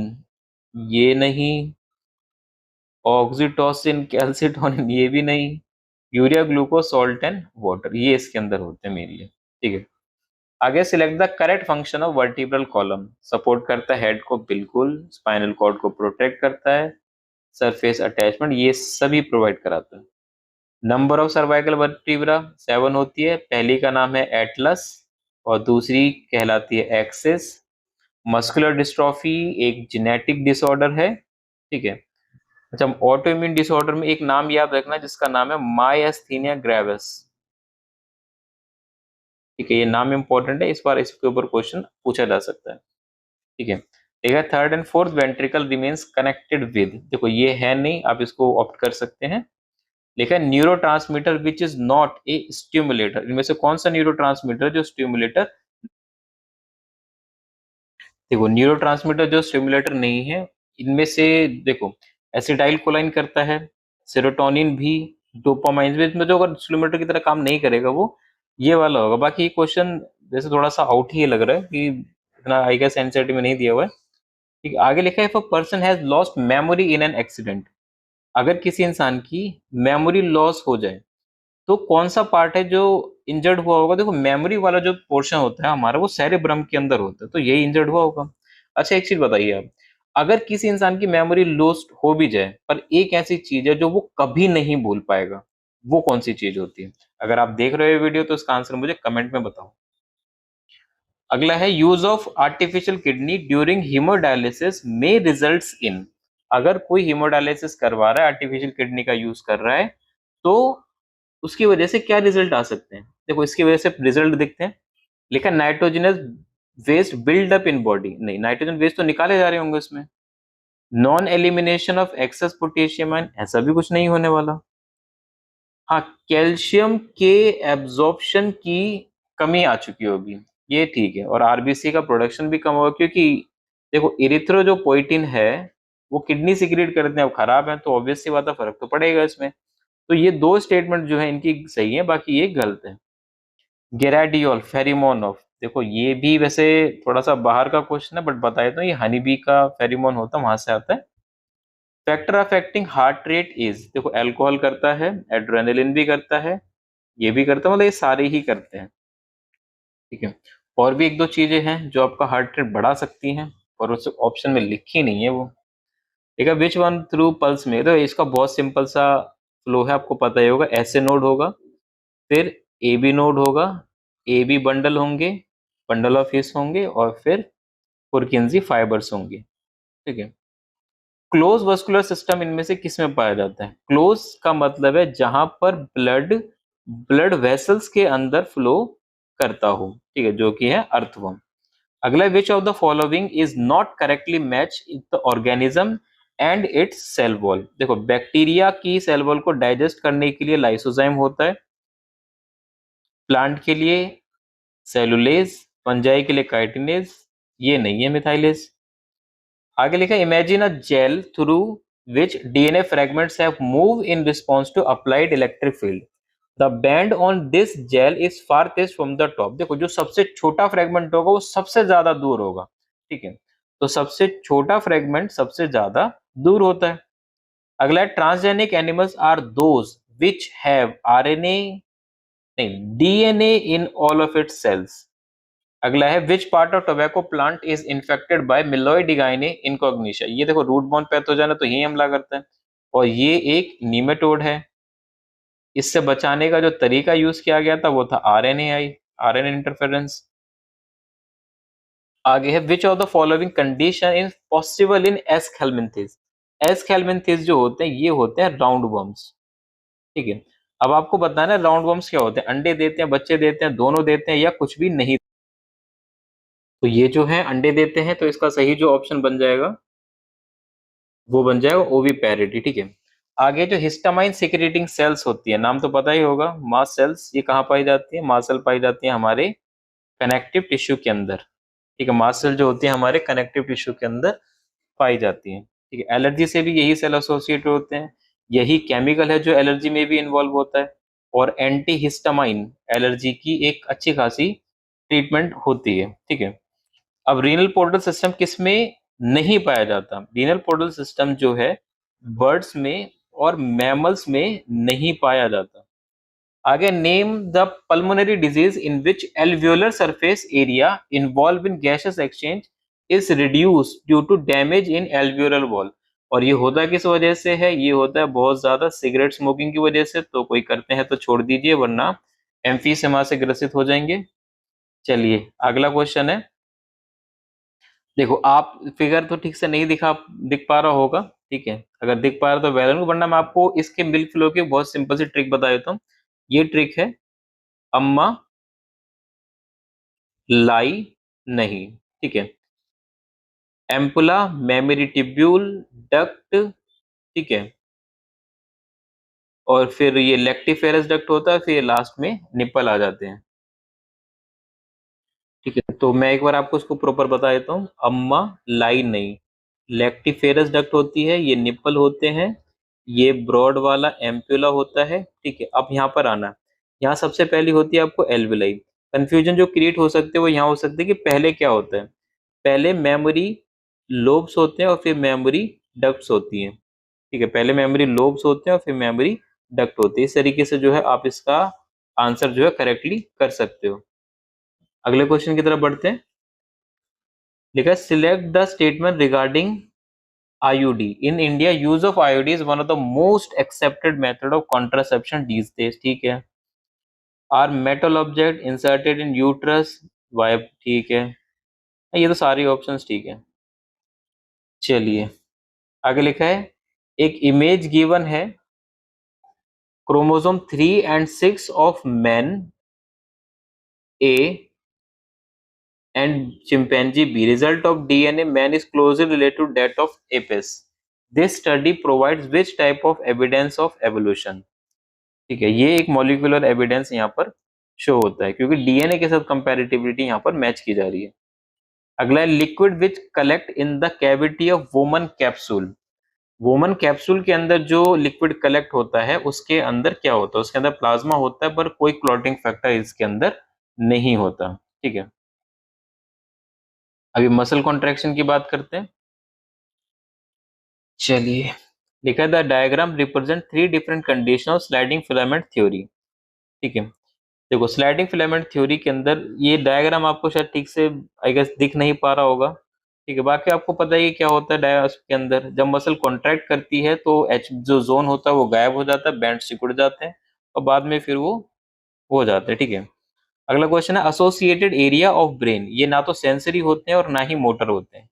S1: ये नहीं, ऑक्सीटोसिन कैल्सिटोनिन ये भी नहीं, urea glucose salt and water ये इसके अंदर होते हैं मेनली। ठीक है, आगे select the correct function of vertebral column. Support करता है हेड को बिल्कुल, स्पाइनल कॉर्ड को प्रोटेक्ट करता है, सरफेस अटैचमेंट ये सभी प्रोवाइड कराता है। नंबर ऑफ सर्वाइकल वर्टिब्रा 7 होती है, पहली का नाम है एटलस और दूसरी कहलाती है एक्सिस। मस्कुलर डिस्ट्रॉफी एक जेनेटिक डिसऑर्डर है। ठीक है, अच्छा ऑटो इम्यून डिसऑर्डर में एक नाम याद रखना जिसका नाम है मायस्थीनिया ग्रेविस। ठीक है, ये नाम इंपॉर्टेंट है, इस बार इसके ऊपर क्वेश्चन पूछा जा सकता है। ठीक है, ठीक है, third and fourth ventricle remains connected with, देखो ये है नहीं, आप इसको ऑप्ट कर सकते हैं। लिखा है neurotransmitter which is not a stimulator, इनमें से कौन सा न्यूरोट्रांसमीटर जो स्टिमुलेटर, देखो न्यूरोट्रांसमीटर जो स्टिमुलेटर नहीं है इनमें से, देखो एसिटाइल कोलाइन करता है, सेरोटोनिन भी, डोपामाइन भी, इसमें जो अगर स्टिमुलेटर की तरह काम नहीं करेगा वो ये वाला होगा। बाकी ये क्वेश्चन जैसे थोड़ा सा आउट ही लग रहा है कि इतना आई गेस एनसीईआरटी में नहीं दिया हुआ है। ठीक है, आगे लिखा है if a person has lost memory in an accident, अगर किसी इंसान की मेमोरी लॉस हो जाए तो कौन सा पार्ट है जो इंजर्ड हुआ होगा? देखो मेमोरी वाला जो पोर्शन होता है हमारा वो सेरेब्रम के अंदर होता है, तो यही इंजर्ड हुआ होगा। अच्छा एक चीज बताइए आप, अगर किसी इंसान की मेमोरी लॉस्ट हो भी जाए पर एक ऐसी चीज है जो वो कभी नहीं भूल पाएगा, वो कौन सी चीज होती है? अगर आप देख रहे हो वीडियो तो इसका आंसर मुझे कमेंट में बताओ। अगला है use of artificial kidney during haemodialysis में रिजल्ट्स इन, अगर कोई हीमोडायलिसिस करवा रहा है आर्टिफिशियल किडनी का यूज कर रहा है तो उसकी वजह से क्या रिजल्ट आ सकते हैं? देखो इसकी वजह से रिजल्ट दिखते हैं, लिखा nitrogenous waste build up in body, नहीं नाइट्रोजन वेस्ट तो निकाले जा रहे होंगे उसमें। Non elimination of excess potassium ion, ऐसा भी कुछ नहीं होने वाला। हाँ, कैल्शियम के एब्जॉर्प्शन की कमी आ चुकी होगी, ये ठीक है, और आरबीसी का प्रोडक्शन भी कम होगा क्योंकि देखो इरिथ्रो जो पोइटिन है वो किडनी सिक्रीट करते हैं, अब खराब है तो ऑब्वियस सी बात है फर्क तो पड़ेगा इसमें। तो ये दो स्टेटमेंट जो है इनकी सही है, बाकी ये गलत है। गेराडियोल फेरिमोन ऑफ, देखो ये भी वैसे थोड़ा सा बाहर का क्वेश्चन है बट बताए तो ये हनी बी का फेरिमोन होता है, वहां से आता है। Factor affecting heart rate is, देखो अल्कोहल करता है, एड्रेनालिन भी करता है, ये भी करता है, मतलब ये सारे ही करते हैं। ठीक है, और भी एक दो चीजें हैं जो आपका हार्ट रेट बढ़ा सकती हैं और उस ऑप्शन में लिखी नहीं है वो। ठीक है, विच वन थ्रू पल्स में, तो इसका बहुत सिंपल सा फ्लो है, आपको पता ही होगा, ऐसे नोड होगा, फिर ए बी नोड होगा, ए बी बंडल होंगे, बंडल ऑफ हिस होंगे और फिर पुरकिंजी फाइबर्स होंगे। ठीक है, क्लोज वस्कुलर सिस्टम इनमें से किस में पाया जाता है? क्लोज का मतलब है जहां पर ब्लड ब्लड वेसल्स के अंदर फ्लो करता हो, ठीक है, जो कि है अर्थवर्म। अगला, which of the following is not correctly match the organism and its cell wall, देखो बैक्टीरिया की सेल वॉल को डाइजेस्ट करने के लिए लाइसोजाइम होता है, प्लांट के लिए सेलुलेज, फंजाई के लिए काइटिनेज, ये नहीं है मिथाइलेज। आगे लिखा है imagine a gel through which DNA fragments have move in response to applied electric field, the band on this gel is farthest from the top, देखो जो सबसे छोटा फ्रेगमेंट होगा वो सबसे ज्यादा दूर होगा। ठीक है, तो सबसे छोटा फ्रेगमेंट सबसे ज्यादा दूर होता है। अगला है transgenic animals are those which have RNA, नहीं DNA in all of its cells. अगला है which part of tobacco plant is infected by Meloidogyne incognita, ये देखो रूट बॉर्न पैथोजन है तो यही हमला करता है और ये एक नीमेटोड है। इससे बचाने का जो तरीका यूज किया गया था वो था आरएनए आरएनए इंटरफेरेंस। आगे है which of the following condition in possible in Aschelminthes, Aschelminthes जो होते हैं ये होते हैं राउंड वर्म्स। ठीक है, अब आपको बताना है राउंड वर्म्स क्या होते हैं, अंडे देते हैं, बच्चे देते हैं, दोनों देते हैं या कुछ भी नहीं। तो ये जो है अंडे देते हैं, तो इसका सही जो ऑप्शन बन जाएगा वो बन जाएगा ओविपेरिटी, ठीक है। आगे जो हिस्टामाइन सिक्रेटिंग सेल्स होती है, नाम तो पता ही होगा, मास्ट सेल्स, ये कहाँ पाई जाती है? मास्ट सेल पाई जाती है हमारे कनेक्टिव टिश्यू के अंदर, ठीक है। मास्ट सेल जो होती है हमारे कनेक्टिव टिश्यू के अंदर पाई जाती है, ठीक है। एलर्जी से भी यही सेल एसोसिएट होते हैं, यही केमिकल है जो एलर्जी में भी इन्वॉल्व होता है। और एंटी हिस्टामाइन एलर्जी की एक अच्छी खासी ट्रीटमेंट होती है, ठीक है। अब रीनल पोर्टल सिस्टम किसमें नहीं पाया जाता? रीनल पोर्टल सिस्टम जो है बर्ड्स में और मैमल्स में नहीं पाया जाता। आगे, name the pulmonary disease in which alveolar surface area involve in gases exchange is reduce due to damage in alveolar wall. और ये होता किस वजह से है? ये होता है बहुत ज्यादा सिगरेट स्मोकिंग की वजह से। तो कोई करते हैं तो छोड़ दीजिए, वरना एम्फीसेमा से ग्रसित हो जाएंगे। चलिए अगला क्वेश्चन है। देखो, आप फिगर तो ठीक से नहीं दिख पा रहा होगा, ठीक है। अगर दिख पा रहा तो वेल एंड गुड, वरना मैं आपको इसके मिल्क फ्लो की बहुत सिंपल सी ट्रिक बता देता हूँ। ये ट्रिक है अम्मा लाई नहीं, ठीक है। एम्पुला, मेमोरी टिब्यूल, डक्ट, ठीक है। और फिर ये लेक्टिफेरस डक्ट होता है, फिर लास्ट में निप्पल आ जाते हैं, ठीक है। तो मैं एक बार आपको इसको प्रॉपर बता देता हूँ। अम्मा लाई नहीं, लेक्टिफेरस डक्ट होती है, ये निप्पल होते हैं, ये ब्रॉड वाला एम्प्यूला होता है, ठीक है। अब यहाँ पर आना, यहाँ सबसे पहली होती है आपको एल्विलाई। कंफ्यूजन जो क्रिएट हो सकते हैं वो यहाँ हो सकते हैं कि पहले क्या होता है। पहले मेमोरी लोब्स होते हैं और फिर मेमोरी डक्ट्स होती हैं, ठीक है। पहले मेमोरी लोब्स होते हैं और फिर मेमोरी डक्ट होती है। इस तरीके से जो है आप इसका आंसर जो है करेक्टली कर सकते हो। अगले क्वेश्चन की तरफ बढ़ते हैं। लिखा है select the statement regarding IUD. In India, use of IUD is one of the most accepted method of contraception these days, ठीक है। Are metal object inserted in uterus? Why? ठीक है, ये तो सारी ऑप्शंस ठीक है। चलिए आगे लिखा है, एक इमेज गिवन है, chromosome 3 and 6 of men A and chimpanzee B. Result of DNA man is closely related to that of apes. This study provides which type of evidence of evolution? ठीक है, ये एक मॉलिक्यूलर एविडेंस यहाँ पर शो होता है, क्योंकि डीएनए के साथ कंपैरेटिबिलिटी यहाँ पर मैच की जा रही है। अगला है liquid which collect in the cavity of woman capsule. Woman capsule के अंदर जो लिक्विड कलेक्ट होता है उसके अंदर क्या होता है? उसके अंदर प्लाज्मा होता है, पर कोई क्लॉटिंग फैक्टर इसके अंदर नहीं होता, ठीक है। अभी मसल कॉन्ट्रैक्शन की बात करते हैं। चलिए, लिखा है the diagram represent 3 different condition of sliding filament theory, ठीक है। देखो, स्लाइडिंग फिलामेंट थ्योरी के अंदर ये डायग्राम आपको शायद ठीक से आई गेस दिख नहीं पा रहा होगा, ठीक है। बाकी आपको पता ही है क्या होता है डायग्राम के अंदर। जब मसल कॉन्ट्रैक्ट करती है तो एच जो जोन होता है वो गायब हो जाता है, बैंड सिकुड़ जाते हैं और बाद में फिर वो हो जाते हैं, ठीक है। अगला क्वेश्चन है एसोसिएटेड एरिया ऑफ ब्रेन। ये ना तो सेंसरी होते हैं और ना ही मोटर होते हैं,